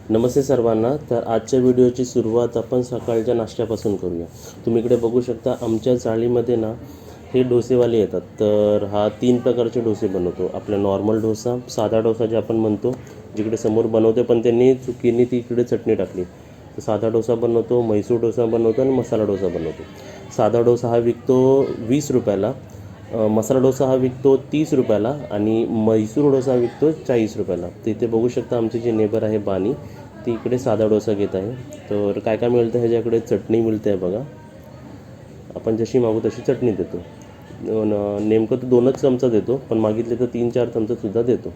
नमस्ते सर्वांना. तर आजच्या व्हिडिओची सुरुवात आपण सकाळच्या नाश्त्यापासून करूया. तुम्ही इकडे बघू शकता आमच्या चाळीमध्ये ना हे डोसेवाले येतात. तर हा 3 प्रकारचे डोसे बनवतो. आपला नॉर्मल डोसा, साधा डोसा जे आपण म्हणतो, जिकडे समोर बनवते पण त्यांनी चुकीने ती इकडे चटणी टाकली. तर साधा डोसा बनवतो, म्हैसूर डोसा बनवतो आणि मसाला डोसा बनवतो. साधा डोसा हा विकतो 20 रुपयाला, मसाला डोसा हा विकतो 30 रुपयाला आणि म्हैसूर डोसा विकतो 40 रुपयाला. तर इथे बघू शकता आमची जी नेबर आहे बानी, ती इकडे साधा डोसा घेत आहे. तर काय काय मिळतं ह्याच्याकडे, चटणी मिळते आहे बघा. आपण जशी मागू तशी चटणी देतो. नेमकं तो 2च चमचा देतो, पण मागितले तर 3-4 चमचासुद्धा देतो.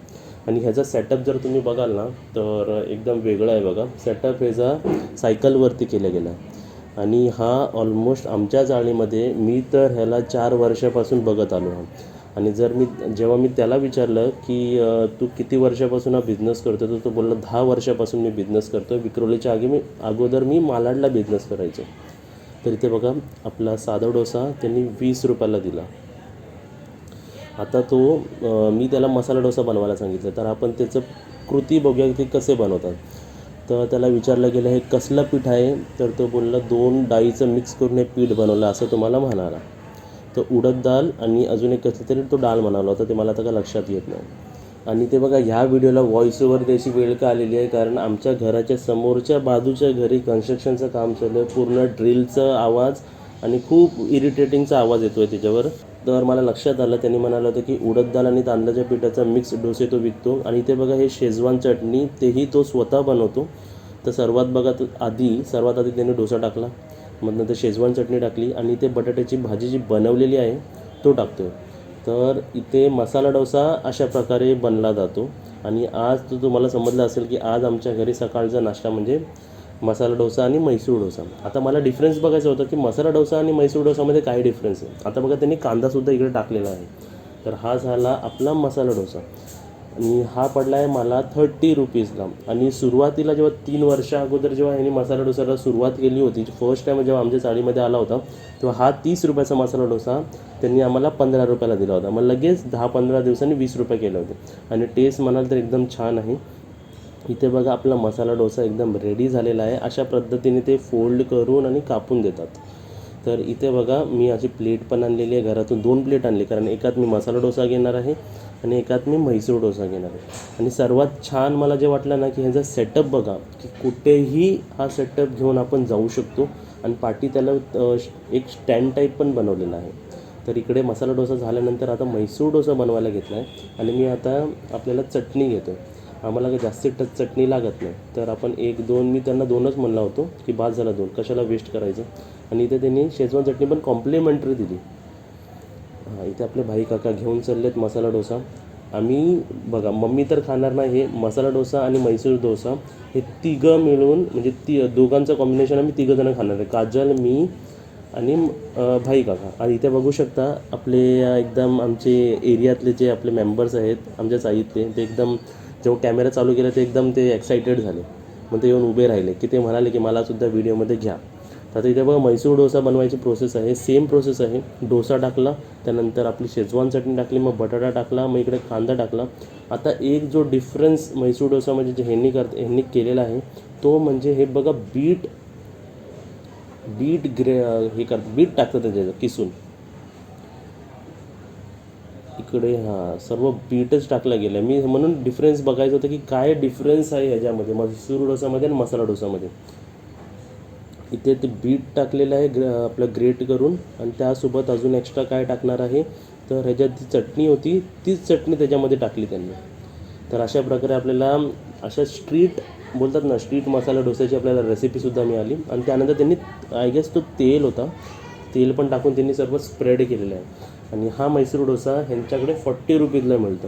आणि ह्याचा सेटअप जर तुम्ही बघाल ना तर एकदम वेगळा आहे बघा. सेटअप ह्याचा सायकलवरती केला गेला आहे. आणि हा ऑलमोस्ट आमच्या चाळीमध्ये मी तर ह्याला 4 वर्षापासून बघत आलो आहे. आणि जेव्हा मी त्याला विचारलं की तू किती वर्षापासून हा बिझनेस करतो, तर तो बोलला 10 वर्षापासून मी बिझनेस करतो. विक्रोलीच्या अगोदर मी मालाडला बिझनेस करायचो. तर इथे बघा आपला साधा डोसा त्यांनी 20 रुपयाला दिला. आता मी त्याला मसाला डोसा बनवायला सांगितलं, तर आपण त्याचं कृती बघूया की कसे बनवतात. तर त्याला विचारलं गेलं हे कसलं पीठ आहे, तर तो बोलला 2 डाळीचं मिक्स करून हे पीठ बनवलं असं तुम्हाला म्हणाला. तर उडद डाळ आणि अजून एक कसलं तरी तो डाळ म्हणाला होता, ते मला आता का लक्षात येत नाही. आणि ते बघा ह्या व्हिडिओला व्हॉइस ओव्हर द्यायची वेळ का आलेली आहे, कारण आमच्या घराच्या समोरच्या बाजूच्या घरी कन्स्ट्रक्शनचं काम चालू आहे. पूर्ण ड्रिलचा आवाज आणि खूप इरिटेटिंगचा आवाज येतो आहे त्याच्यावर. तर मला लक्षात आलं, त्यांनी म्हणालं होतं की उडद डाळ आणि तांदळाच्या पिठाचा मिक्स डोसे तो विकतो. आणि ते बघा हे शेजवान चटणी तेही तो स्वतः बनवतो. तर सर्वात आधी त्याने डोसा टाकला, मग नंतर शेजवान चटणी टाकली आणि ते बटाट्याची भाजी जी बनवलेली आहे तो टाकतो. तर इथे मसाला डोसा अशा प्रकारे बनला जातो. आणि आज तुम्हाला समजलं असेल की आज आमच्या घरी सकाळचा नाश्ता म्हणजे मसाला डोसा आणि म्हैसूर डोसा. आता मला डिफरन्स बघायचं होतं की मसाला डोसा आणि म्हैसूर डोसामध्ये काय डिफरन्स आहे. आता बघा त्यांनी कांदासुद्धा इकडे टाकलेला आहे. तर हा झाला आपला मसाला डोसा आणि हा पडला आहे मला 30 रुपीजला. आणि सुरुवातीला जेव्हा 3 वर्षा अगोदर जेव्हा ह्यांनी मसाला डोसाला सुरुवात केली होती, फर्स्ट टाईम जेव्हा आमच्या चाळीमध्ये आला होता, तेव्हा हा 30 रुपयाचा मसाला डोसा त्यांनी आम्हाला 15 रुपयाला दिला होता. मग लगेच 10-15 दिवसांनी 20 रुपये केले होते. आणि टेस्ट म्हणाल तर एकदम छान आहे. इथे बघा आपला मसाला डोसा एकदम रेडी झालेला आहे. अशा पद्धतीने ते फोल्ड करून आणि कापून देतात. तर इथे बघा मी अशी प्लेट पण आणलेली आहे, घरातून 2 प्लेट आणली, कारण एकात मी मसाला डोसा घेणार आहे आणि एकात मी म्हैसूर डोसा घेणार आहे. आणि सर्वात छान मला जे वाटलं ना की ह्याचा सेटअप बघा, की कुठेही हा सेटअप घेऊन आपण जाऊ शकतो. आणि पाठी त्याला एक स्टँड टाईप पण बनवलेला आहे. तर इकडे मसाला डोसा झाल्यानंतर आता म्हैसूर डोसा बनवायला घेतला आहे. आणि मी आता आपल्याला चटणी घेतो. आम्हाला काही जास्त चटणी लागत नाही, तर आपण 1-2 मी त्यांना 2च म्हणला होतो की बाद झाला 2, कशाला वेस्ट करायचं. आणि इथे त्यांनी शेजवान चटणी पण कॉम्प्लिमेंटरी दिली. इथे आपले भाई काका घेऊन चाललेत मसाला डोसा. आम्ही बघा मम्मी तर खाणार नाही, हे मसाला डोसा आणि म्हैसूर डोसा हे तिघं मिळून म्हणजे दोघांचं कॉम्बिनेशन आम्ही तिघंजणं खाणार आहे, काजल, मी आणि भाई काका. आणि इथे बघू शकता आपले एकदम आमचे एरियातले जे आपले मेंबर्स आहेत आमच्या चाळीतले, ते एकदम जेव्हा कॅमेरा चालू केला ते एकदम ते एक्सायटेड झाले. मग ते येऊन उभे राहिले की ते म्हणाले की मलासुद्धा व्हिडिओमध्ये घ्या. तर इथे बघा म्हैसूर डोसा बनवायची प्रोसेस आहे, सेम प्रोसेस आहे. डोसा टाकला, त्यानंतर आपली शेजवान चटणी टाकली, मग बटाटा टाकला, मग इकडे कांदा टाकला. आता एक जो डिफरन्स म्हैसूर डोसा म्हणजे जे ह्यांनी केलेला आहे तो म्हणजे हे बघा बीट टाकतात त्याच्यात किसून. इकडे सर्व बीटच टाकला गेलं. मी म्हणून डिफरन्स बघायचं होतं की काय डिफरन्स आहे ह्याच्यामध्ये म्हैसूर डोसामध्ये आणि मसाला डोसामध्ये. इथे ते बीट टाकलेलं आहे आपलं ग्रेट करून. आणि त्यासोबत अजून एक्स्ट्रा काय टाकणार आहे, तर ह्याच्यात जी चटणी होती तीच चटणी त्याच्यामध्ये टाकली त्यांनी. तर अशा प्रकारे आपल्याला अशा बोलतात ना स्ट्रीट मसाला डोस्याची आपल्याला रेसिपीसुद्धा मिळाली. आणि त्यानंतर त्यांनी आय गेस तो तेल पण टाकून त्यांनी सर्व स्प्रेड केलेलं आहे. आणि हा म्हैसूर डोसा ह्यांच्याकडे 40 रुपीजला मिळतो.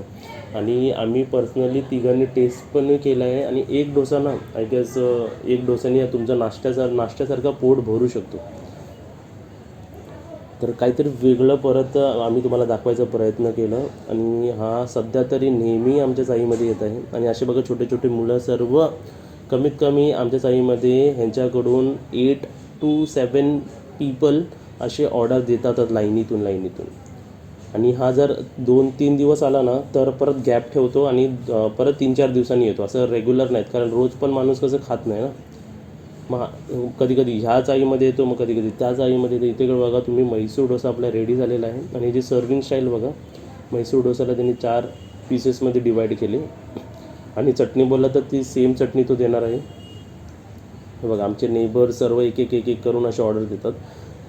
आणि आम्ही पर्सनली तिघांनी टेस्ट पण केला आहे. आणि एक डोसा ना आय गेस एक डोसाने तुमचा नाश्त्यासारखा पोट भरू शकतो. तर काहीतरी वेगळं परत आम्ही तुम्हाला दाखवायचा प्रयत्न केलं. आणि हा सध्या तरी नेहमी आमच्या चाळीमध्ये येत आहे. आणि असे बघा छोटे छोटे मुलं सर्व कमीत कमी आमच्या चाळीमध्ये ह्यांच्याकडून 8 to 7 पीपल असे ऑर्डर देतातच लाईनीतून. आणि हा जर 2-3 दिवस आला ना तर परत गॅप ठेवतो आणि परत 3-4 दिवसांनी येतो, असं रेग्युलर नाहीत, कारण रोज पण माणूस कसं खात नाही ना. मग कधी कधी ह्या चाळीमध्ये येतो, मग कधी कधी त्या चाळीमध्ये येतो. इथे बघा तुम्ही, म्हैसूर डोसा आपला रेडी झालेला आहे. आणि जी सर्विंग स्टाईल बघा, म्हैसूर डोसाला त्यांनी 4 पीसेसमध्ये डिवाईड केले. आणि चटणी बोलला तर ती सेम चटणी तो देणार आहे. हे बघा, आमचे नेबर सर्व एक एक एक एक करून असे ऑर्डर देतात.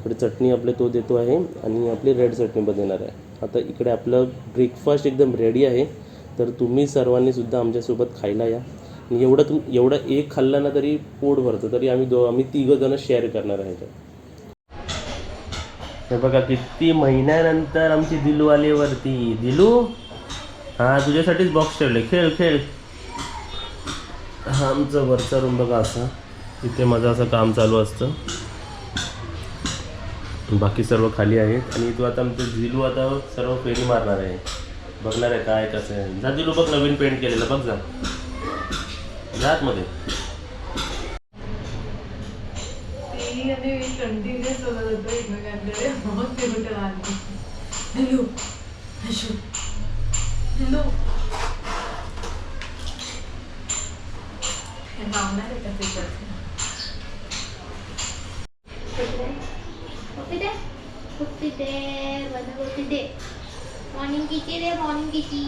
इकडे चटणी आपले तो देतो आहे आणि आपली रेड चटणी पण देणार आहे. आता इकडे आपलं ब्रेकफास्ट एकदम रेडी आहे, तर तुम्ही सर्वांनी सुद्धा आमच्यासोबत खायला या. आणि एवढं एक खाल्लं ना तरी पोट भरतं, तरी आम्ही 3 जण शेअर करणार आहे. हे बघा, किती महिन्यानंतर आमची दिलू आली वरती. दिलू, हां तुझ्यासाठीच बॉक्स ठेवले, खेळ खेळ. हा आमचं वरचा रूम बघा असा, इथे माझं असं काम चालू असतं, बाकी सर्व खाली आहेत. आणि तू आता आमचं दिलू आता सर्व फेरी मारणार आहे, बघणार आहे काय कसं आहे. जा दिलू, बघ नवीन पेंट केलेलं बघ, जा आतमध्ये. कंटिन्युअस बोलत होतो एकमेकांकडे, मग ते कुठे आले. हॅलो हॅशो हॅलो, हे मावणार आहे का त्याच्यात? मॉर्निंग किती रे, मॉर्निंग किती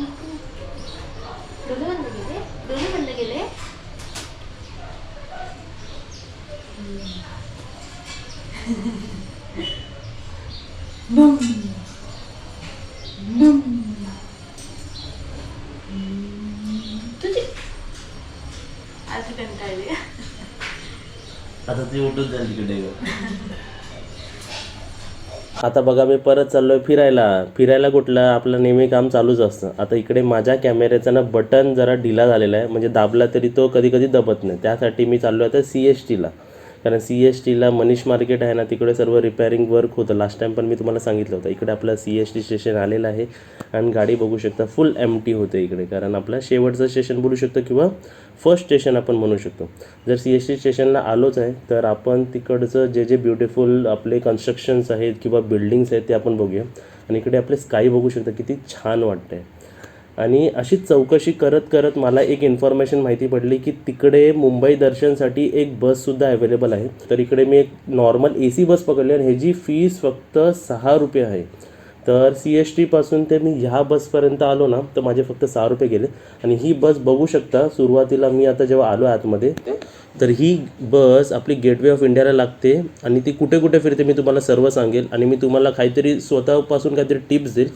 दोन्ही बंद गेले. तुझी आज कंटाळली. आता ती उठून जाईल तिकडे. आता बघा, मी परत चाललो आहे फिरायला कुठलं, आपलं नेहमी काम चालूच असतं. आता इकडे माझ्या कॅमेऱ्याचं ना बटन जरा ढिला झालेला आहे, म्हणजे दाबला तरी तो कधी कधी दबत नाही. त्यासाठी मी चाललो आहे आता CSTला, कारण CSTला मनीष मार्केट आहे ना, तिकडे सर्व रिपेअरिंग वर्क होतं. लास्ट टाईम पण मी तुम्हाला सांगितलं होतं. इकडे आपलं CST स्टेशन आलेलं आहे आणि गाडी बघू शकता फुल एम्प्टी होते इकडे, कारण आपलं शेवटचं स्टेशन बोलू शकतो किंवा फर्स्ट स्टेशन आपण म्हणू शकतो. जर CST स्टेशनला आलोच आहे तर आपण तिकडचं जे ब्युटिफुल आपले कन्स्ट्रक्शन्स आहेत किंवा बिल्डिंग्स आहेत ते आपण बघूया. आणि इकडे आपले स्काय बघू शकता, किती छान वाटतं आहे. आणि अशीच चौकशी करत करत मला एक इन्फॉर्मेशन माहिती पडली की तिकडे मुंबई दर्शनसाठी एक बससुद्धा अवेलेबल आहे. तर इकडे मी एक नॉर्मल AC बस पकडली आणि ह्याची फीस फक्त 6 रुपये आहे. तर CSTपासून ते मी ह्या बसपर्यंत आलो ना, तर माझे फक्त 6 रुपये गेले. आणि ही बस बघू शकता, सुरुवातीला मी आता जेव्हा आलो आतमध्ये, तर ही बस आपली गेटवे ऑफ इंडियाला लागते आणि ती कुठे कुठे फिरते मी तुम्हाला सर्व सांगेल. आणि मी तुम्हाला काहीतरी स्वतःपासून काहीतरी टिप्स देईल.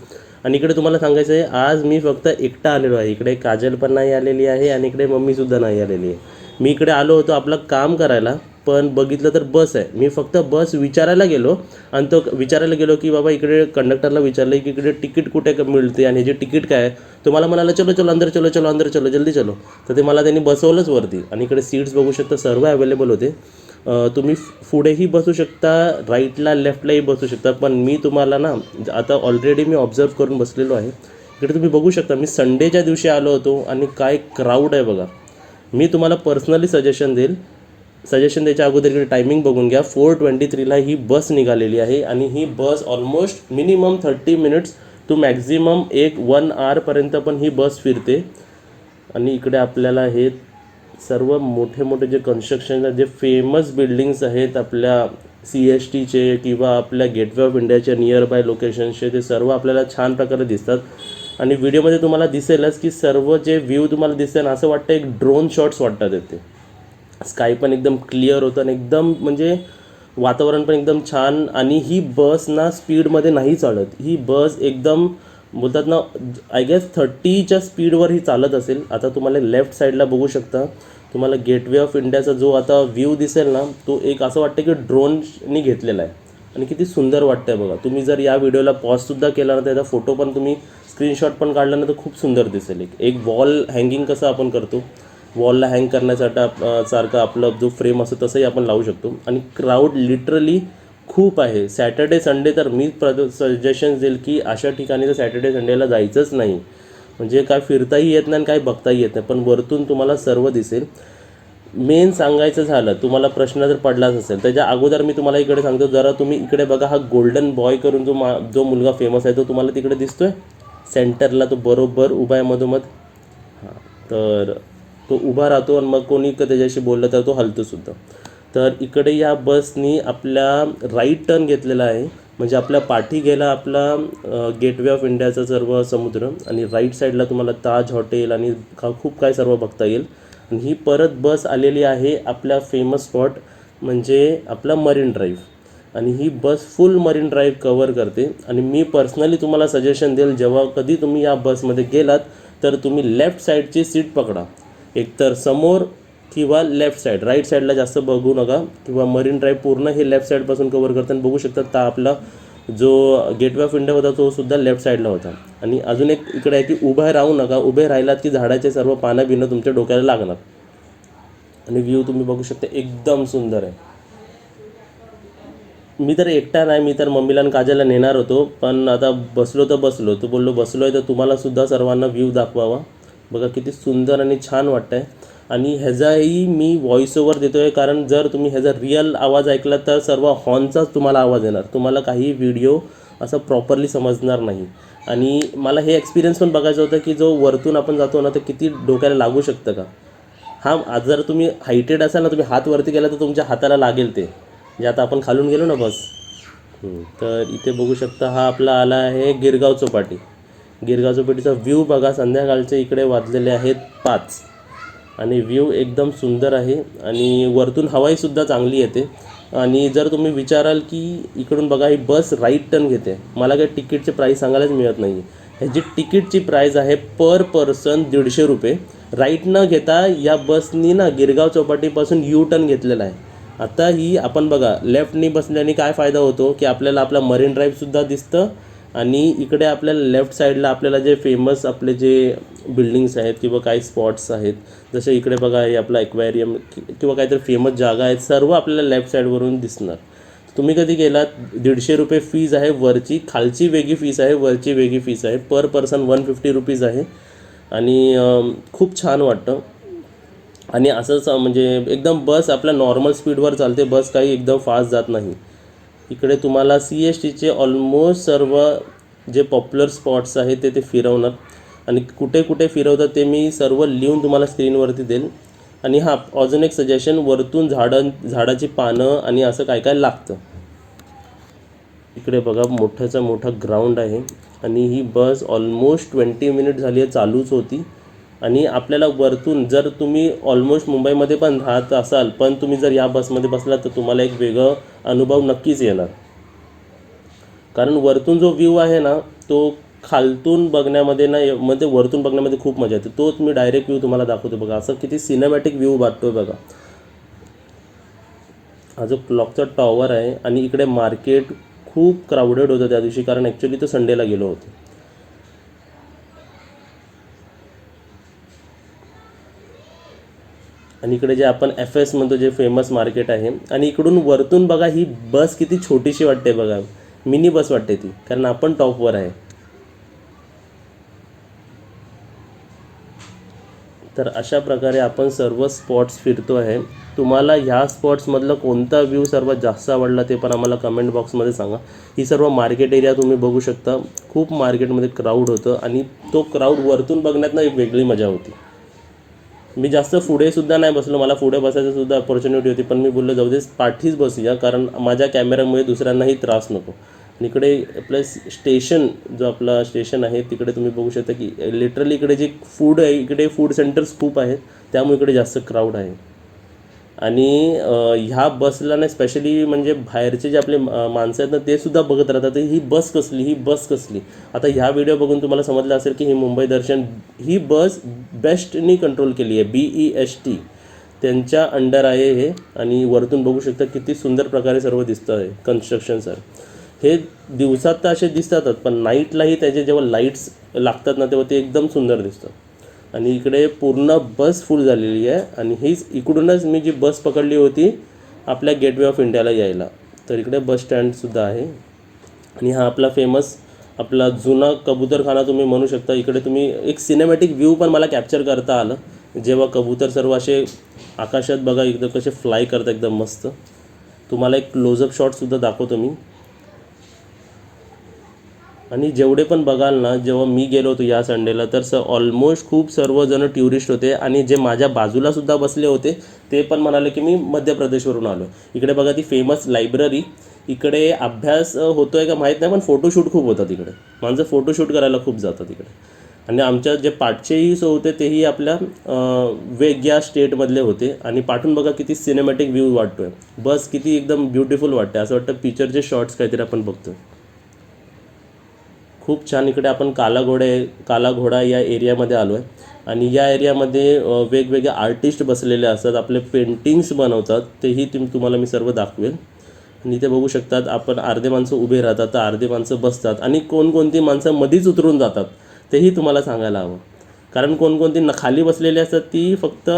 आणि इकडे तुम्हाला सांगायचं आहे, आज मी फक्त एकटा आलेलो आहे. इकडे काजल पण नाही आलेली आहे आणि इकडे मम्मीसुद्धा नाही आलेली आहे. मी इकडे आलो होतो आपलं काम करायला, पण बघितलं तर बस आहे. मी फक्त बस विचारायला गेलो आणि तो विचारायला गेलो की बाबा, इकडे कंडक्टरला विचारलं की इकडे तिकीट कुठे मिळते आणि ह्याचे तिकीट काय आहे. तो मला म्हणाला चलो चलो अंदर चलो चलो अंदर चलो जल्दी चलो. तर ते मला त्यांनी बसवलंच वरती. आणि इकडे सीट्स बघू शकता सर्व अवेलेबल होते. तुम्ही पुढेही बसू शकता, राईटला लेफ्टलाही बसू शकता. पण मी तुम्हाला ना आता ऑलरेडी मी ऑब्झर्व करून बसलेलो आहे. इकडे तुम्ही बघू शकता, मी संडेच्या दिवशी आलो होतो आणि काय क्राऊड आहे बघा. मी तुम्हाला पर्सनली सजेशन द्यायच्या अगोदर इकडे टायमिंग बघून घ्या. 4:23ला ही बस निघालेली आहे आणि ही bus almost minimum 30 minutes to maximum 1 आवरपर्यंत पण ही बस फिरते. आणि इकडे आपल्याला हे सर्व मोठे मोठे जे कन्स्ट्रक्शन, जे फेमस बिल्डिंग्स आहेत आपल्या CSTचे किंवा आपल्या गेटवे ऑफ इंडियाच्या नियर बाय लोकेशन्सचे, ते सर्व आपल्याला छान प्रकारे दिसतात. आणि व्हिडिओमध्ये तुम्हाला दिसेलच की सर्व जे व्ह्यू तुम्हाला दिसते ना, असं वाटतं एक ड्रोन शॉट्स वाटतात येते. स्काय पण एकदम क्लिअर होतं आणि एकदम म्हणजे वातावरण पण एकदम छान. आणि ही बस ना स्पीडमध्ये नाही चालत. ही बस एकदम बोलतात ना, आय गेस 30च्या स्पीडवर ही चालत असेल. आता तुम्हाला लेफ्ट साईडला बघू शकता, तुम्हाला गेटवे ऑफ इंडियाचा जो आता व्ह्यू दिसेल ना, तो एक असं वाटतं की ड्रोननी घेतलेला आहे. आणि किती सुंदर वाटतं आहे बघा. तुम्ही जर या व्हिडिओला पॉजसुद्धा केला ना, त्याचा फोटो पण तुम्ही स्क्रीनशॉट पण काढला ना, तर खूप सुंदर दिसेल. एक वॉल हँगिंग कसं आपण करतो, वॉलला हँग करण्यासाठी सारखं आपलं जो फ्रेम असतो तसंही आपण लावू शकतो. आणि क्राऊड लिटरली खूप आहे. सॅटर्डे संडे तर मी सजेशन्स देईल की अशा ठिकाणी तर सॅटर्डे संडेला जायचंच नाही. म्हणजे काय फिरताही येत नाही आणि काय बघताही येत नाही, पण वरतून तुम्हाला सर्व दिसेल. मेन सांगायचं झालं, तुम्हाला प्रश्न जर पडलाच असेल त्याच्या अगोदर मी तुम्हाला इकडे सांगतो, जरा तुम्ही इकडे बघा, हा गोल्डन बॉय करून जो मुलगा फेमस आहे तो तुम्हाला तिकडे दिसतोय सेंटरला, तो बरोबर उभा आहे मधोमध. हां, तर तो उभा राहतो आणि मग कोणी त्याच्याशी बोललं तर तो हलतोसुद्धा. तर इकडे या बसनी आपल्या राईट टर्न घेतलेला आहे, म्हणजे आपल्या पाठी गेला आपला गेटवे ऑफ इंडियाचा सर्व समुद्र, आणि राईट साईडला तुम्हाला ताज हॉटेल आणि खूप काय सर्व बघता येईल. आणि ही परत बस आलेली आहे आपल्या फेमस स्पॉट म्हणजे आपला मरीन ड्राईव्ह, आणि ही बस फुल मरीन ड्राईव्ह कवर करते. आणि मी पर्सनली तुम्हाला सजेशन देईल, जेव्हा कधी तुम्ही या बसमध्ये गेलात तर तुम्ही लेफ्ट साईडची सीट पकडा, एकतर समोर किंवा लेफ्ट साईड. राईट साईडला जास्त बघू नका, किंवा मरीन ड्राईव्ह पूर्ण हे लेफ्ट साईडपासून कवर करताना बघू शकता. तर आपला जो गेटवे ऑफ इंडिया होता तो सुद्धा लेफ्ट साईडला होता. आणि अजून एक इकडे आहे की उभे राहू नका, उभे राहिलात की झाडाचे सर्व पानं बिनं तुमच्या डोक्याला लागणार. आणि व्ह्यू तुम्ही बघू शकता, एकदम सुंदर आहे. मी तर एकटा नाही, मी तर मम्मीला आणि काजलला नेणार होतो, पण आता बसलो तर बोललो बसलो आहे तर तुम्हालासुद्धा सर्वांना व्ह्यू दाखवावा. बघा किती सुंदर आणि छान वाटतं आहे. आणि ह्याचाही मी व्हॉइस ओव्हर देतो आहे, कारण जर तुम्ही ह्याचा रिअल आवाज ऐकला तर सर्व हॉर्नचाच तुम्हाला आवाज येणार, तुम्हाला काही व्हिडिओ असं प्रॉपरली समजणार नाही. आणि मला हे एक्सपिरियन्स पण बघायचं होतं की जो वरतून आपण जातो ना तर किती डोक्याला लागू शकतं का. हां, जर तुम्ही हायटेड असाल ना, तुम्ही हात वरती गेला तर तुमच्या हाताला लागेल ते, जे आता आपण खालून गेलो ना बस. तर इथे बघू शकता, हा आपला आला आहे गिरगाव चौपाटी. गिरगाव चौपाटीचा व्ह्यू बघा, संध्याकाळचे इकडे वाजलेले आहेत 5 आणि व्ह्यू एकदम सुंदर आहे. आणि वरतून हवाईसुद्धा चांगली येते. आणि जर तुम्ही विचाराल की इकडून बघा ही बस राईट टर्न घेते, मला काही तिकीटचे प्राईस सांगायलाच मिळत नाही. ह्याची तिकीटची प्राईस आहे पर पर्सन 150 रुपये. राईट न घेता या बसनी ना गिरगाव चौपाटीपासून यू टर्न घेतलेला आहे. आता ही आपण बघा लेफ्टनी बसल्याने काय फायदा होतो की आपल्याला आपला मरीन ड्राईव्हसुद्धा दिसतं, आणि इकडे आपल्याला लेफ्ट साईडला आपल्याला जे फेमस आपले जे बिल्डिंग्स आहेत किंवा काही स्पॉट्स आहेत, जसे इकडे बघा हे आपला एक्वॅरियम किंवा काहीतरी फेमस जागा आहेत, सर्व आपल्याला लेफ्ट साईडवरून दिसणार. तुम्ही कधी गेलात, 150 रुपये फीज आहे वरची, खालची वेगळी फीस आहे, वरची वेगळी फीस आहे. पर पर्सन 150 रुपीज आहे. आणि खूप छान वाटतं. आणि असंच म्हणजे एकदम बस आपल्या नॉर्मल स्पीडवर चालते, बस काही एकदम फास्ट जात नाही. इकडे तुम्हाला CSTचे ऑलमोस्ट सर्व जे पॉप्युलर स्पॉट्स आहेत ते फिरवणार, आणि कुठे कुठे फिरवतात ते मी सर्व लिहून तुम्हाला स्क्रीनवरती देईल. आणि हां, अजून एक सजेशन, वरतून झाडाची पानं आणि असं काय काय लागतं. इकडे बघा मोठ्याचा मोठा ग्राउंड आहे, आणि ही बस ऑलमोस्ट 20 मिनिट झाली आहे चालूच होती. आणि आपल्याला वरतून जर तुम्ही ऑलमोस्ट मुंबईमध्ये पण राहत असाल, पण तुम्ही जर या बसमध्ये बसलात तर तुम्हाला एक वेगळं अनुभव नक्कीच येणार. कारण वरतून जो व्ह्यू आहे ना तो खालतून बघण्यामध्ये नाही, मध्ये वरतून बघण्यामध्ये खूप मजा येते. तोच मी डायरेक्ट व्ह्यू तुम्हाला दाखवतो बघा, असं किती सिनेमॅटिक व्ह्यू वाटतो बघा. हा जो क्लॉकचा टॉवर आहे, आणि इकडे मार्केट खूप क्राऊडेड होतं त्या दिवशी, कारण ॲक्च्युली तो संडेला गेलो होतो. आणि इकडे जे आपण FS म्हणतो जे फेमस मार्केट आहे. आणि इकडून वरतून बघा ही बस किती छोटीशी वाटते बघा, मिनी बस वाटते ती, कारण आपण टॉपवर आहे. तर अशा प्रकारे आपण सर्व स्पॉट्स फिरतो आहे. तुम्हाला ह्या स्पॉट्समधलं कोणता व्ह्यू सर्वात जास्त आवडला ते पण आम्हाला कमेंट बॉक्समध्ये सांगा. ही सर्व मार्केट एरिया तुम्ही बघू शकता, खूप मार्केटमध्ये क्राऊड होतं, आणि तो क्राऊड वरतून बघण्यात ना एक वेगळी मजा होती. मी जास्त पुढेसुद्धा नाही बसलो, मला पुढे बसायचं सुद्धा अपॉर्च्युनिटी होती, पण मी बोललो जाऊ दे पाठीच बसूया, कारण माझ्या कॅमेऱ्यामुळे दुसऱ्यांनाही त्रास नको. आणि इकडे आपलं स्टेशन, जो आपला स्टेशन आहे तिकडे तुम्ही बघू शकता की लिटरली इकडे जे फूड आहे, इकडे फूड सेंटर्स खूप आहेत, त्यामुळे इकडे जास्त क्राऊड आहे. आणि ह्या बसला ना स्पेशली म्हणजे बाहेरचे जे आपले माणसं आहेत ना ते सुद्धा बघत राहतात ही बस कसली. आता ह्या व्हिडिओ बघून तुम्हाला समजलं असेल की ही मुंबई दर्शन ही बस बेस्टनी कंट्रोल केली आहे, BEST त्यांच्या अंडर आहे हे. आणि वरतून बघू शकता किती सुंदर प्रकारे सर्व दिसतं आहे कन्स्ट्रक्शन. सर हे दिवसात तर असे दिसतातच, पण नाईटलाही त्याचे जेव्हा लाईट्स लागतात ना तेव्हा ते एकदम सुंदर दिसतं. आणि इकडे पूर्ण बस फुल झालेली आहे, आणि हीच इकडूनच मी जी बस पकडली होती आपल्या गेटवे ऑफ इंडियाला यायला. तर इकडे बस स्टँडसुद्धा आहे. आणि हा आपला फेमस आपला जुना कबूतरखाना तुम्ही म्हणू शकता. इकडे तुम्ही एक सिनेमॅटिक व्ह्यू पण मला कॅप्चर करता आलं, जेव्हा कबूतर सर्व असे आकाशात बघा एकदम कसे फ्लाय करतात एकदम मस्त. तुम्हाला एक क्लोजअप शॉटसुद्धा दाखवतो मी. आणि जेवढे पण बघाल ना, जेव्हा मी गेलो होतो या संडेला तर ऑलमोस्ट खूप सर्वजण टुरिस्ट होते आणि जे माझ्या बाजूलासुद्धा बसले होते ते पण म्हणाले की मी मध्य प्रदेशवरून आलो. इकडे बघा ती फेमस लायब्ररी. इकडे अभ्यास होतो आहे का माहीत नाही, पण फोटोशूट खूप होतात इकडे. माणसं फोटोशूट करायला खूप जातात इकडे. आणि आमच्या जे पाठचेही होते तेही आपल्या वेगळ्या स्टेटमधले होते. आणि पाठून बघा किती सिनेमॅटिक व्ह्यू वाटतो आहे. बस किती एकदम ब्युटिफुल वाटते, असं वाटतं पिक्चरचे शॉर्ट्स काहीतरी आपण बघतो. खूप छान. इकडे आपण काला घोडा या एरियामध्ये आलो आहे. आणि या एरियामध्ये वेगवेगळे आर्टिस्ट बसलेले असतात, आपले पेंटिंग्स बनवतात. तेही तुम्हाला मी सर्व दाखवेल. आणि इथे बघू शकतात आपण अर्धे माणसं उभे राहतात तर अर्धे माणसं बसतात. आणि कोणकोणती माणसं मधीच उतरून जातात तेही तुम्हाला सांगायला हवं. कारण कोणकोणती खाली बसलेली असतात ती फक्त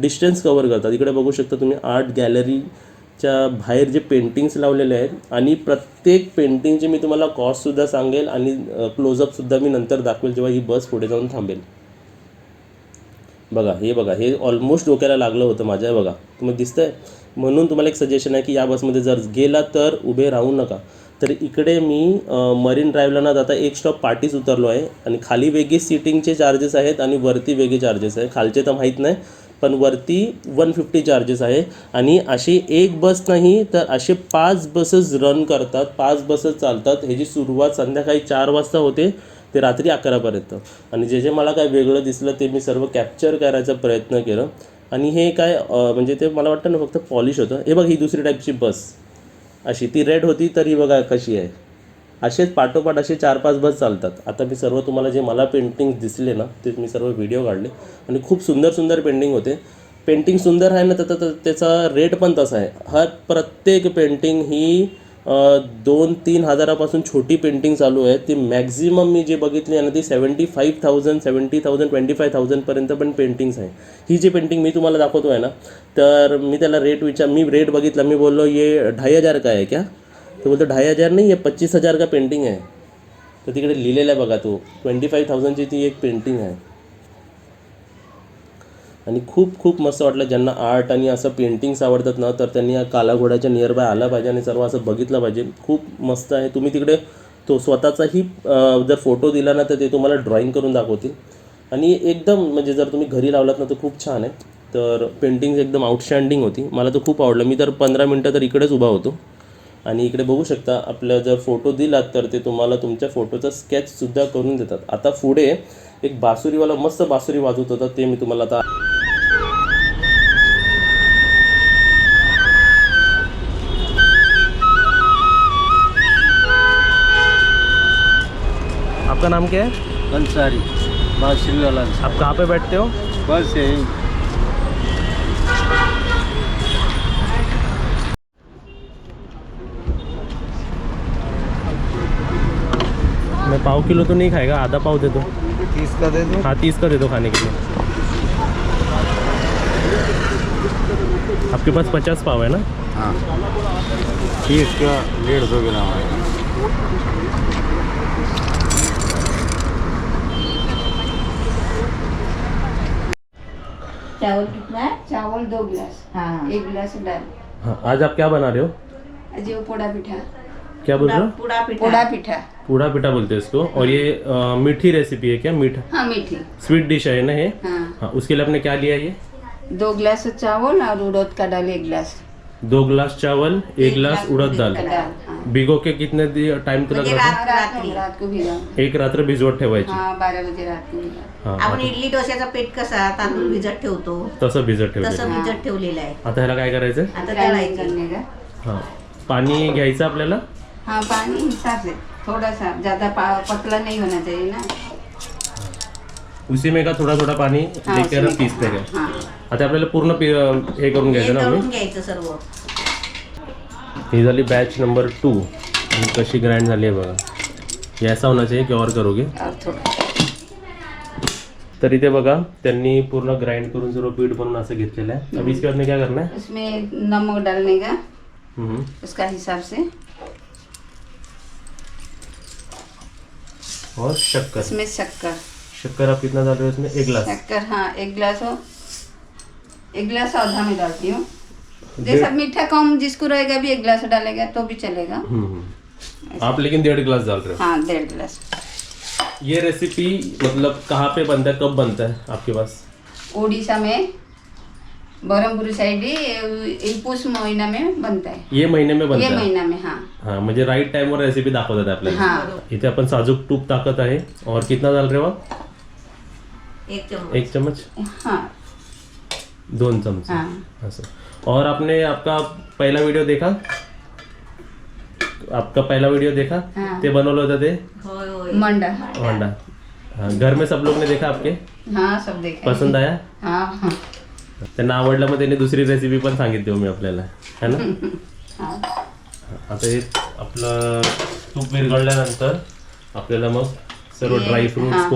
डिस्टन्स कवर करतात. इकडे बघू शकता तुम्ही आर्ट गॅलरीच्या बाहेर जे पेंटिंग्स लावलेले आहेत आणि प्रत्येक पेंटिंगचे मी तुम्हाला कॉस्टसुद्धा सांगेल आणि क्लोजअपसुद्धा मी नंतर दाखवेल जेव्हा ही बस पुढे जाऊन थांबेल. बघा हे ऑलमोस्ट डोक्याला लागलं होतं माझ्या. बघा तुम्हाला दिसतंय. म्हणून तुम्हाला एक सजेशन आहे की या बसमध्ये जर गेला तर उभे राहू नका. तर इकडे मी मरीन ड्राईव्हला ना जाता एक स्टॉप पाठीच उतरलो आहे. आणि खाली वेगळे सीटिंगचे चार्जेस आहेत आणि वरती वेगळे चार्जेस आहे. खालचे तर माहीत नाही, पण वरती 150 चार्जेस आहे. आणि अशी एक बस नाही तर असे 5 बसेस रन करतात, 5 बसेस चालतात. ह्याची सुरुवात संध्याकाळी 4 वाजता होते ते रात्री 11पर्यंत. आणि जे मला काय वेगळं दिसलं ते मी सर्व कॅप्चर करायचा प्रयत्न केलं. आणि हे काय म्हणजे ते मला वाटतं ना फक्त पॉलिश होतं. हे बघ ही दुसरी टाईपची बस अशी ती रेड होती तर ही बघा कशी आहे. असेच पाठोपाठ असे 4-5 बस चालतात. आता मी सर्व तुम्हाला जे मला पेंटिंग दिसले ना ते मी सर्व व्हिडिओ काढले आणि खूप सुंदर पेंटिंग होते. पेंटिंग सुंदर आहे ना तर त्याचा रेट पण तसा आहे. प्रत्येक पेंटिंग ही 2-3 हजारापासून छोटी पेंटिंग चालू आहे. ती मॅक्झिमम मी जे बघितली आहे ना ती 75,000, 70,000, 25,000पर्यंत पण पेंटिंग्स आहे. ही जी पेंटिंग मी तुम्हाला दाखवतो आहे ना तर मी त्याला मी रेट बघितला. मी बोललो ये 2,500 का आहे क्या? तो बोलतो 2,500 नाही, ये 25,000 का पेंटिंग आहे. तर तिकडे लिहिलेला आहे बघा तो 25,000ची ती एक पेंटिंग आहे. आणि खूप मस्त वाटलं. ज्यांना आर्ट आणि असं पेंटिंग्स आवडतात ना तर त्यांनी या काला घोड्याच्या नियर बाय आला पाहिजे आणि सर्व असं बघितलं पाहिजे. खूप मस्त आहे. तुम्ही तिकडे तो स्वतःचाही जर फोटो दिला ना तर ते तुम्हाला ड्रॉईंग करून दाखवतील. आणि एकदम म्हणजे जर तुम्ही घरी लावलात ना तर खूप छान आहे. तर पेंटिंग्स एकदम आउटस्टँडिंग होती. मला तर खूप आवडलं. मी तर 15 मिनटं तर इकडेच उभा होतो. आणि इकडे बघू शकता आपल्या जर फोटो दिलात तर ते तुम्हाला तुमच्या फोटोचा स्केचसुद्धा करून देतात. आता पुढे एक बासुरीवाला मस्त बासुरी वाजवत होता ते मी तुम्हाला आता. आपका नाम क्या है? अंसारी बांसुरी वाला। आप कहाँ पे बैठते हो? बस यही। मैं पाव किलो तो नहीं खाएगा, आधा पाव दे दो। 30 का दे दो। हाँ 30 का दे दो खाने के लिए। आपके पास 50 पाव है ना? हाँ 30 का 150 ग्राम है। चावल कितना है? चावल 2 गिलास, हाँ 1 गिलास दाल, हाँ आज आप क्या बना रहे हो? अजीव पोड़ा पिठा, क्या बोल रहे हो? पूरा पोड़ा पिठा। पूड़ा पिठा बोलते हैं इसको। और ये मीठी रेसिपी है क्या? मीठा हाँ मीठी। स्वीट डिश है ना ये? हाँ हाँ उसके लिए आपने क्या लिया ये? 2 गिलास चावल और उड़द का दाल 1 गिलास। 2 गिलास चावल, 1 गिलास उड़द दाल। दाल हाँ। भिगो के कितने टाइम तक म्हणजे रखा? रात को भिगा। एक रात्र भिजवत ठेवायची. हाँ 12 बजे रात को भिगा। हा आपण इडली डोश्याचा पेट कसा तांदूळ भिजत ठेवतो तसं भिजत तसं ठेवलं. भिजत ठेवलेलं आहे. आता ह्याला काय करायचं? आता ग्राइंड तळायचं. करने का। हां पाणी घ्यायचं आपल्याला. हाँ पानी हिसाब से थोड़ा सा, ज्यादा पतला नहीं होना चाहिए ना। उसी में का थोडा थोडा पाणी हाँ, लेकर उसमें का- पीसते का. हाँ आता आपल्याला पूर्ण हे करून हे घ्यायचं ना तळून आम्ही. घ्यायचं सर्व. ही झाली बॅच नंबर 2. कशी ग्राइंड झाली आहे बघा. ये ऐसा होना चाहिए कि और करोगे. और थोड़ा। तर इथे बघा त्यांनी पूर्ण ग्राइंड करून सर्व पीठ बनवून असं घेतलेलं आहे. अब इसके बाद में क्या करना है? उसमें नमक डालने का हम्म. उसका हिसाब से, और शक्कर. इसमें शक्कर, शक्कर आप कितना डाल रहे हो इसमें? 1 गिलास। शक्कर हाँ 1 गिलास हो, 1 गिलास आधा में डालती हूँ। जैसा मीठा कम जिसको रहेगा भी 1 गिलास डालेगा तो भी चलेगा। आप लेकिन 1.5 गिलास डाल रहे हो। हाँ 1.5 गिलास। ये रेसिपी मतलब कहाँ पे बनता है, कब बनता है आपके पास? उड़ीसा में बरहमपुर साइड पुष महीना में बनता है। ये महीने में बनता ये है? महीना में हाँ। हाँ म्हणजे राईट टाइमवर रेसिपी दाखवतात आपल्याला। हाँ इथे आपण साजूक तूप टाकत आहे और कितना डाल रहे हो आप? 1 चम्मच। 1 चम्मच, हाँ 2 चमचे हाँ। असं। और आपने आपका पहला वीडियो देखा? आपका पहला वीडियो देखा? हाँ। ते बनवलं होतं ते होय होय। मंडा अंडा। हाँ, घर में सब लोग ने देखा आपके? हाँ सब देखा। पसंद आया? हाँ हाँ त्यांना आवडलं, मग त्यांनी दुसरी रेसिपी पण सांगितली मी आपल्याला, है ना? हाँ। आता हे आपलं तूप विरघळल्यानंतर आपल्याला मग सर्व ये, ड्रायफ्रुट्स, हाँ।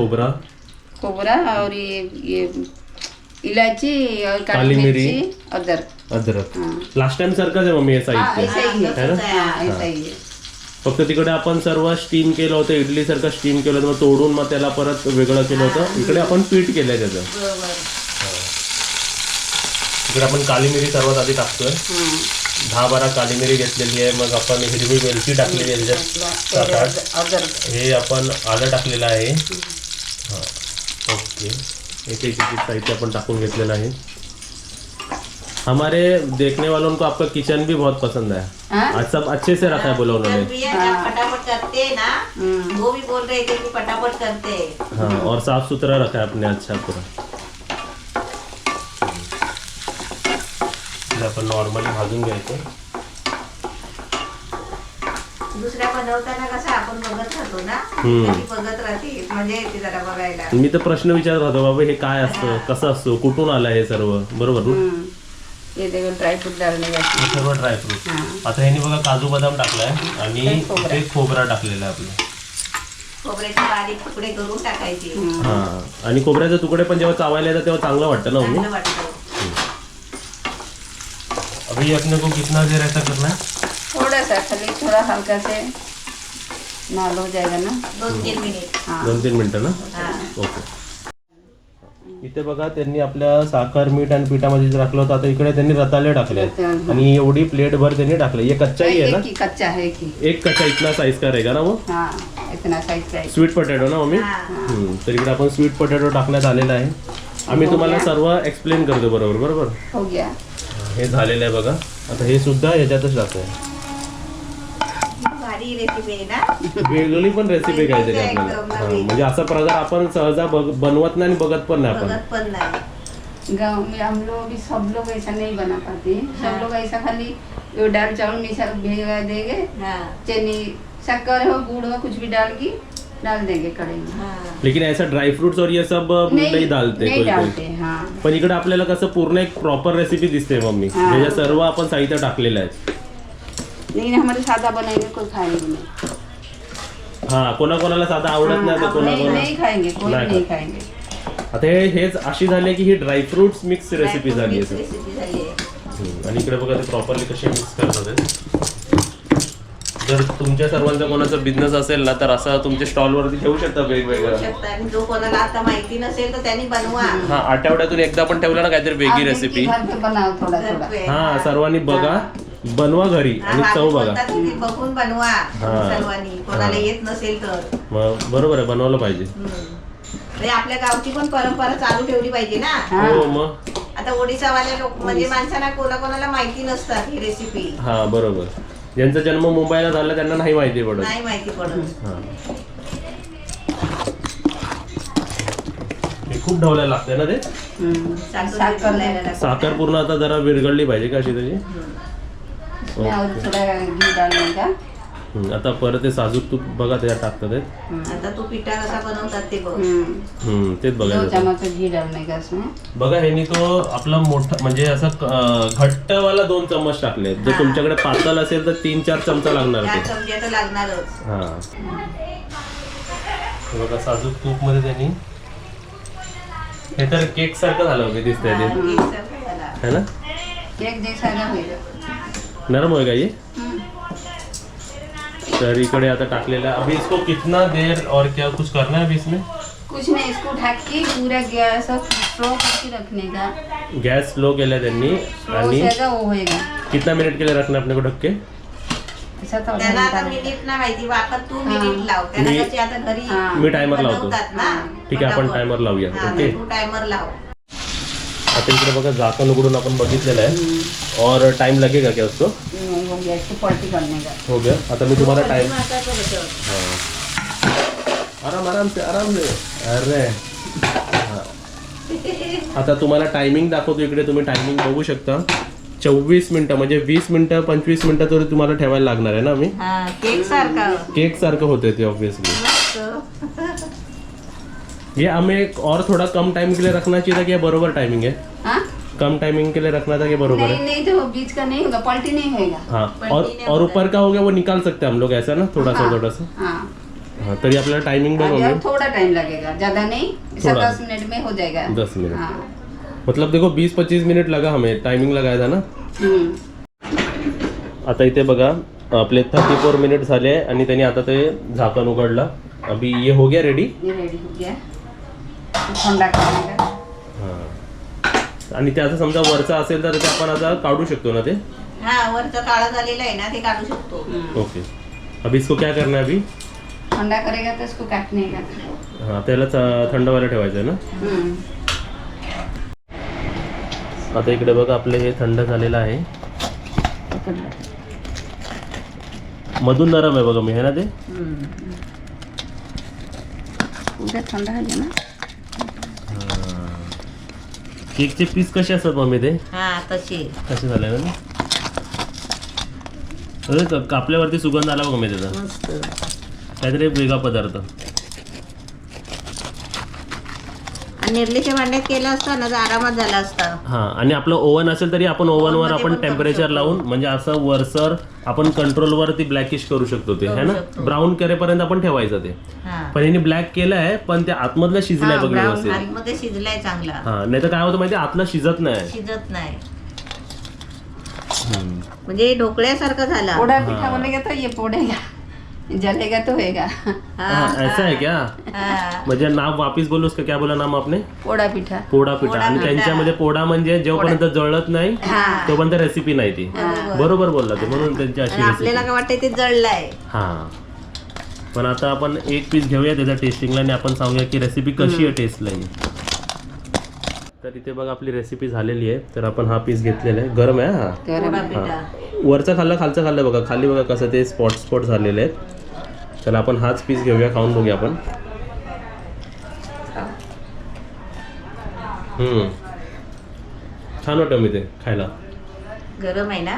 खोबरा और ये इलायची और काली काली मिरी, मिर्ची, अदरक। अद्रक। हाँ। लास्ट टाइम सारखंच आहे मम्मी हे हाँ साहित्य, ऐसा ही है ना? है। हाँ ऐसा ही है। फक्त तिकडे आपण सर्व स्टीम केलं होतं, इडली सारखं स्टीम केलं होतं, मग तोडून मग त्याला परत वेगळं केलं होतं. इकडे आपण पीठ केलंय त्याचं. बरोबर. इकडे आपण काली मिरी सर्वात आधी टाकतोय. हाँ 10-12 काली मिरी घेतलेली आहे. मग आपण हिरवी वेलची टाकलेली आहे त्याच्यात 7-8. अदरक। हे आपण आलं टाकलेलं आहे. हां ओके. एक एक साहित्य अपन टाकून घेतलेलं आहे. हमारे देखने वालों को आपका किचन भी बहुत पसंद है। हाँ? आज सब अच्छे से रखा है बोला जब उन्होंने। भैया जब फटाफट करते हैं ना, वो भी बोल रहे थे कि फटाफट करते हैं। हाँ और साफ सुथरा रखा है आपने अच्छा पूरा। इथे आपण नॉर्मली भाजून घ्यायचं. दुसऱ्या बनवताना कसं आपण बघत राहतो ना, हम्म. कधी बघत राहते, मजा येते जरा बघायला. मी तर प्रश्न विचारत होतो, बाबा हे काय असतं, कसं असतं, कुठून आलं हे सर्व, बरोबर ना? ये देखो ड्राई फ्रूट डालने का। हे सर्व ड्रायफ्रूट. हाँ। आता ह्यांनी बघा काजू बदाम टाकलाय आणि ते खोबरं. ते खोबरा टाकलेला आहे आपलं. खोबऱ्याचे बारीक तुकडे करून टाकायचे. हा आणि खोबऱ्याचे तुकडे पण जेव्हा चावायला येतात तेव्हा चांगलं वाटतं ना मम्मी? चांगलं वाटतं. अभी अपने को कितना देर ऐसा करना है? थोड़ा सा खाली थोड़ा हल्का से नाल हो जाएगा ना। 2-3 मिनिट. हाँ 2-3 मिनिटं ना? हा. ओके. इथे बघा त्यांनी आपल्या साखर, मीठ आणि पिठामध्ये जे टाकलं होतं, आता इकडे त्यांनी रताळे टाकले आहेत. आणि एवढी प्लेट भर त्यांनी टाकले. ये कच्चा ही है ना? एक ही कच्चा है एक ही। एक कच्चा इतना साइज का रहेगा ना वो? हाँ इतना साइज का है। स्वीट पोटॅटो ना मम्मी? तर इकडे आपण स्वीट पोटॅटो टाकण्यात आलेला आहे. आम्ही तुम्हाला सर्व एक्सप्लेन करतो बरोबर बरोबर. हो गया। हे झालेलं आहे बघा. आता हे सुद्धा ह्याच्यातच टाकूया. भारी रेसिपी आहे ना. वेगळी पण रेसिपी काहीतरी आपल्याला. हा, म्हणजे असा प्रकार आपण सहजा बनवत नाही आणि बघत पण नाही आपण. बघत पण नाही. गांव में हम लोग भी सब लोग ऐसा नहीं बना पाते। सब लोग ऐसा खाली वो दाल चावल मिसा भिगा देंगे, हा. चीनी शक्कर हो गुड़ हो कुछ भी डाल के डाल देंगे कढ़ाई में। हा. लेकिन ऐसा ड्राई फ्रूट्स और ये सब नहीं डालते नहीं कोई डालते कोई. हाँ। पण इकडे आपल्याला कसं पूर्ण एक प्रॉपर रेसिपी दिसते मम्मी. हा. त्याच्या सर्व आपण साहित्य टाकलेलं आहे. लेकिन हमारे सादा बनाएंगे कोई खाएंगे नहीं। हा कोणाकोणाला साधा आवडत नाही तर नहीं कोणाकोणाला नहीं खाएंगे कोई नहीं नहीं खा- खाएंगे। आता हेच अशी झाली आहे की ही ड्रायफ्रुट्स मिक्स रेसिपी झाली आहे. रेसिपी झाली आहे. आणि इकडे बघा ते प्रॉपरली कसे मिक्स करतात आहे. जर तुमच्या सर्वांचा कोणाचा बिझनेस असेल ना तर असं तुमच्या स्टॉलवरती ठेवू शकता करू वेगवेगळं. शकता. आणि जो कोणाला आता माहिती नसेल तर त्यांनी बनवा. हा आठवड्यातून एकदा पण ठेवलं ना काहीतरी वेगळी आप रेसिपी. देखिए, घर पे बनाओ थोड़ा थोड़ा। घरपे. हा सर्वांनी बघा, बनवा घरी हा, आणि आम्ही चव बघा. बोलतात तुम्ही बघून बनवा हा. सर्वांनी. कोणाला येत नसेल तर. मग बरोबर आहे, बनवलं पाहिजे. म्हणजे आपल्या गावची पण परंपरा चालू ठेवली पाहिजे ना. हाँ। हो मग. आता ओडिसावाले लोक म्हणजे माणसांना कोणाकोणाला माहिती नसतात ही रेसिपी. हा बरोबर. ज्यांचा जन्म मुंबईला झाला त्यांना नाही माहिती पडत. नाही माहिती पडत. हा. हे खूप ढवलायला लागतंय ना ते. साखर घालायला लागते. साखर पूर्ण आता जरा विरघळली पाहिजे का अशी त्याची. इसमें और थोड़ा घी डालने का। आता परत ते साजूक तूप बघा त्याच्यात टाकतात आहेत. आता तो पिठा कसा बनवतात ते बघ. तेच 2 बघायचं. चम्मच घी डालने का इसमें। बघा ह्यांनी तो आपला मोठा म्हणजे असं घट्टवाला 2 चम्मच टाकले. जर हा. तुमच्याकडे पातळ असेल तर 3-4 चमचा लागणार 4 ते. चमचे तर लागणारच. हा हे बघा साजूक तूप मध्ये त्यांनी हे तर केक सारखं झालं होतं दिसतंय हा, ते, केक सारखं झाला. है ना? केक जैसा ना होएगा। नरम होएगा ये. तर इकडे आता टाकलेला. अभी इसको कितना देर और क्या कुछ करना है अभी इसमें? कुछ नहीं, इसको ढक के पूरा गैस स्लो करके रखने का। गॅस स्लो केला त्यांनी स्लो आणि होगा वो होएगा। कितना मिनिट के लिए रखना अपने को ढक के? ऐसा तो त्यांना आता नहीं मिनिट ना माहिती वापर तू मिनिट लाव त्यांना मी- कशी आता घरी मी टायमर लावतो. बनवतात ना ठीक आहे, आपण पटापट. टायमर लावूया. हा, ओके. तू टायमर लाव. आता इकडे बघा झाकण उघडून आपण बघितलेलं आहे और टाइम लगेगा क्या उसको? नहीं हो गया, इसको पलटी करने का। हो गया. आता मी तुम्हाला टाइम आता तो कसं? आराम आराम से अरे हा. आता तुम्हाला टायमिंग दाखवतो. इकडे तुम्ही टायमिंग बघू शकता. 24 मिनिटं म्हणजे 20 मिनिटं 25 मिनिटं तरी तुम्हाला ठेवायला लागणार आहे ना. मी हा, केक सारखा केक सारखं होते ते ऑब्वियसली. ये हमें और थोड़ा कम टाइम के लिए रखना चाहिए था कि ये बरोबर टाइमिंग है? हाँ? कम टाइमिंग के लिए रखना था कि बरोबर नहीं है? नहीं, तो बीच का नहीं होगा, पलटी नहीं होएगा। हाँ. पलटी नहीं और होता ऊपर का हो गया वो निकाल सकते हैं हम लोग ऐसा ना थोड़ा सा हाँ, थोड़ा सा. हाँ। हाँ तरी आपल्याला टायमिंग अभी बघा और थोड़ा टाइम लगेगा, ज्यादा नहीं, ऐसा थोड़ा। 10 मिनट में हो जाएगा। 10 मिनट. हाँ। मतलब देखो 20-25 मिनिट लगा हमें टायमिंग लगाया था ना. आता इथे बघा आपले 34 मिनिट झाले आणि त्यांनी आता ते झाकण उघडलं. अभी ये हो गया रेडी. ये रेडी हो गया, ठंडा करने का। हां. आणि त्याचं समजा वरचा असेल तर ते आपण आता काढू शकतो ना ते. हा वरचं काळं झालेलं आहे ना ते काढू शकतो. ओके. अभी इसको क्या करना है अभी? ठंडा करेगा तो इसको काटने का। हां त्याला थंड व्हायला ठेवायचं आहे ना. आता इकडे बघा आपलं हे थंड झालेलं आहे. मधून नरम आहे बघा मी, है ना ते. पूरा ठंडा है ना। केकचे पीस कसे असतात मम्मी ते? हा तशी कसे झाले ना. अरे कापल्यावरती सुगंध आला बघा मी त्याचा. मस्त. काहीतरी वेगळा पदार्थ. आणि निर्लीच्या भांड्यात केलं असतं ना तर आरामात झाला असता. हां. आणि आपलं ओव्हन असेल तरी आपण ओव्हनवर ओव्हनमध्ये आपण पण करू टेम्परेचर शकतो. लावून म्हणजे असं वरसर आपण कंट्रोलवर ती ब्लॅकिश करू शकतो ते, करू है ना. शकतो. ब्राऊन करेपर्यंत आपण ठेवायचं ते. हा. पण यांनी ब्लॅक केलं आहे पण ते आतमधलं शिजलंय बघ व्यवस्थित. मध्ये शिजलाय चांगला. हां. नाही तर काय होतं माहिती आतलं शिजत नाही. शिजत नाही हम्म. म्हणजे ढोकळ्यासारखं झाला. पोड़ा पिठा बोलेगा तो ये पोड़ेगा, जलेगा तो होएगा। हाँ, ऐसा है क्या? हा. म्हणजे नाव वापिस बोलू उसका क्या बोला नाम आपने? पोड़ा पिठा। पोडा पिठा. पोडा आणि पिठा. त्यांच्यामध्ये पोडा म्हणजे जेव्हापर्यंत जळत नाही हाँ। तोपर्यंत रेसिपी नाही ती. बरोबर बोलला ते, म्हणून त्यांची अशी आणि आपल्याला रेसिपी. काय वाटतंय ते जळलंय. हां. पण आता आपण एक पीस घेऊया त्याच्या टेस्टिंगला आणि आपण सांगूया की रेसिपी कशी आहे टेस्टला ही. तर इथे बघा आपली रेसिपी झालेली आहे. तर आपण हा पीस घेतलेला आहे. गरम आहे हा. पोळा हां. पिठा. वरचं खाल्लं खालचं खाल्लं बघा. खाली बघा कसं ते स्पॉट झालेले आहेत. चला आपण हाच पीस घेऊया, खाऊन बघूया आपण. छान वाटतं मी ते खायला. गरम आहे ना.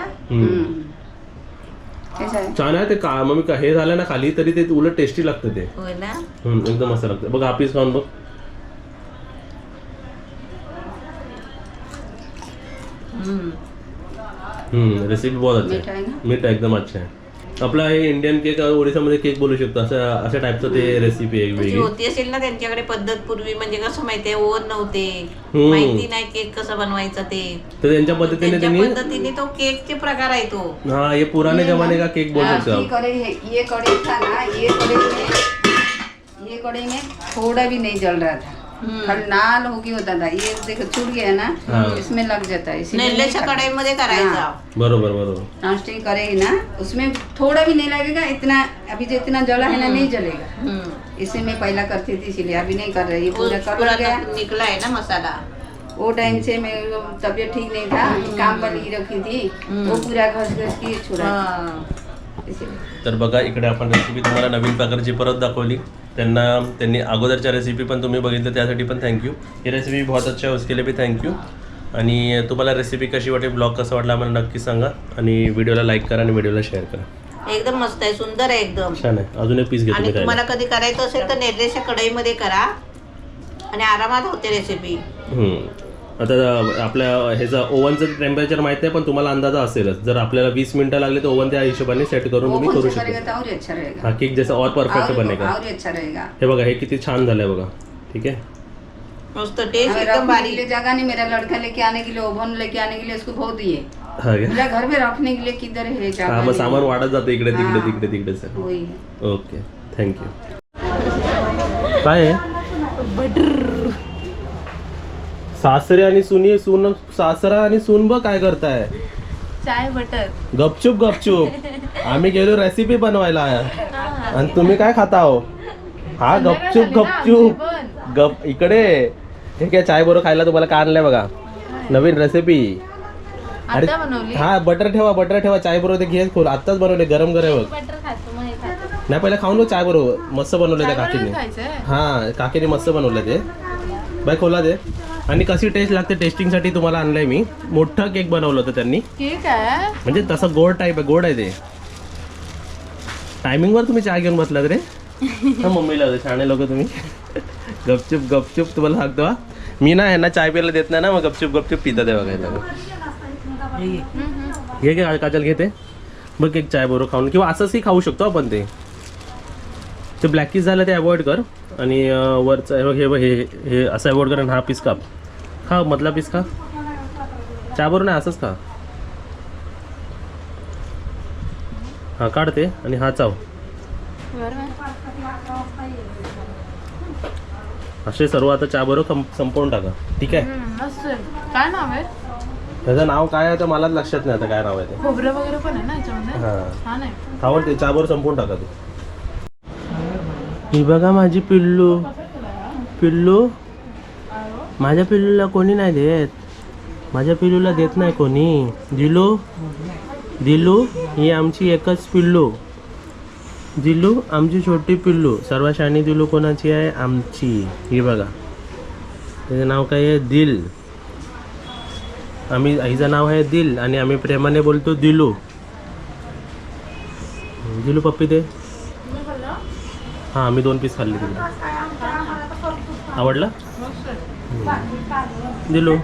कैसा है? छान आहे ते. का मग मी हे झालं ना खाली तरी ते उलट टेस्टी लागतं ते. होय ना. एकदम मस्त लागतं. बघ हा पीस खाऊन बघ. रेसिपी बहुत अच्छा मीठा आहे. आहे ना? मीठ एकदम अच्छा आहे. आपला हे इंडियन केक ओडिशामध्ये केक बोलू शकतो अशा टाईपचं ते रेसिपी आहे तशी वेगळी. होती असेल ना त्यांच्याकडे पद्धत पूर्वी. म्हणजे कसं माहितीये ओव्हन नव्हते, हम्म. माहिती नाही केक कसं बनवायचा ते. तर त्यांच्या पद्धतीने त्यांच्या त्यांनी पद्धतीने तो केकचे प्रकार आहे तो. हाँ ये पुराने जमाने का केक बोल हाँ, सकते हो ये आप. कढ़ाई है, ये कढ़ाई था ना, ये कढ़ाई में थोड़ा भी नहीं जल रहा था, खाली लाल होके होता था। ये देखो छूट गया ना, हाँ। इसमें लग जाता है, इसीलिए नहीं नेल्लेच्या करना। कढईमध्ये करायचा. हाँ। बरोबर बरोबर. नॉनस्टिक करेगी ना, उसमें थोड़ा भी नहीं लगेगा। इतना अभी जितना जला है ना नहीं जलेगा। हम्म. इसे मैं पहला करती थी, इसलिए अभी नहीं कर रही। ये पूरा कर पूरा गया। निकलाय ना मसाला. वो टाइम से मेरी तबीयत ठीक नहीं था, काम पर ही रखी थी, वो पूरा घस घस के छोड़ा, हा. इसीलिए। तर बघा इकडे आपण रेसिपी तुम्हाला नवीन प्रकारची परत दाखवली. त्यांनी अगोदरच्या रेसिपी पण तुम्ही बघितलं त्यासाठी पण थँक्यू. ही रेसिपी बहुत अच्छा है, उसके लिए भी थँक्यू. आणि तुम्हाला रेसिपी कशी वाटली, ब्लॉग कसा वाटला आम्हाला नक्की सांगा. आणि व्हिडिओला लाईक करा आणि व्हिडिओला शेअर करा. एकदम मस्त आहे, सुंदर आहे एकदम. छान आहे. अजून एक पीस घेतो आणि मी तुम्हाला खायला. कधी करायचं असेल तर नेल्लेच्या कढईमध्ये करा आणि आरामात होते रेसिपी. आता आपल्या ह्याचा ओव्हनचं टेम्परेचर माहित नाही पण तुम्हाला अंदाजा असेलच. जर आपल्याला 20 मिनिटं लागले तर ओव्हन त्या हिशोबाने सेट करून तुम्ही ओवन करू से करेगा शकता. तो और अच्छा रहेगा, हा केक जैसा और परफेक्ट बनेगा. और अच्छा रहेगा। हे बघा हे किती छान झालंय बघा. ठीक आहे. मस्त टेस्ट हमें एकदम रखने के भारी. लिए जगह नहीं, मेरा लड़का लेके आने के लिए, ओवन लेके आने के लिए उसको बहुत दिए। हा का? मेरा घर में रखने के लिए किधर है हा जगह मग नहीं। सामान वाढत जातं इकडे तिकडे हा. तिकडे सर. वही है। Okay thank you. काय आहे बटर. सासरे आणि सून सासरा आणि सून बघ काय करताय. चाय बटर. गपचूप गपचूप आम्ही गेलो रेसिपी बनवायला आणि तुम्ही काय खाता हो. हा गपचूप गपचूप गप इकडे. हे काय चाय बरोबर खायला तुम्हाला का आणलंय बघा. नवीन रेसिपी. अरे आता बनवली. हा बटर ठेवा चाय बरोबर ते घे खोल. आत्ताच बनवले गरम गरम बघ. बटर खातो मग हे खातो. नाही पहिले खाऊन बघ चाय बरोबर मस्त बनवलं त्या काकीने. खायचंय. हा काकीने मस्त बनवलं ते. बाय खोला दे. आणि कशी टेस्ट लागते टेस्टिंगसाठी तुम्हाला आणलंय मी. मोठं केक बनवलं होतं त्यांनी. केक आहे. म्हणजे तसं गोड टाईप आहे. गोड आहे ते. टायमिंगवर तुम्ही चहा घेऊन बसलात रे. हा मम्मीला होते छाने लोक तुम्ही. गपचूप तुम्हाला सांगतो हा. मी ना यांना चाय प्यायला देत नाही ना मग गपचूप पितात आहे बघायला. घे घे काजल घेते बघ एक चाय बरोबर खाऊन किंवा असंही खाऊ शकतो आपण. ते ब्लॅक पीस झालं ते अवॉइड कर. आणि वरचं हे असं अवॉइड कर. आणि हा पीस काप. खा मधला पीस खा. चहा बरोबर नाही असंच खा. हा काढते आणि हा चाव. असे सर्व आता चहा बरोबर संपवून टाका. ठीक आहे. मस्त. काय नाव आहे त्याचं नाव काय आहे तर मलाच लक्षात नाही आता काय नाव आहे ते. खोबरं वगैरे पण आहे ना याच्यामध्ये. हां छान आहे. आवडते चहा बरोबर संपवून टाका ते. ही बघा माझी पिल्लू. माझ्या पिल्लूला कोणी नाही देत. माझ्या पिल्लूला देत नाही कोणी. दिलू ही आमची एकच पिल्लू. दिलू आमची छोटी पिल्लू. सर्व शाणी दिलू कोणाची आहे आमची. ही बघा त्याचं नाव काय आहे दिल. आईचं नाव आहे दिल आणि आम्ही प्रेमाने बोलतो दिलू. दिलू पप्पी दे. हां आम्ही 2 पीस खाल्ले तिकडे. आवडला दिलू.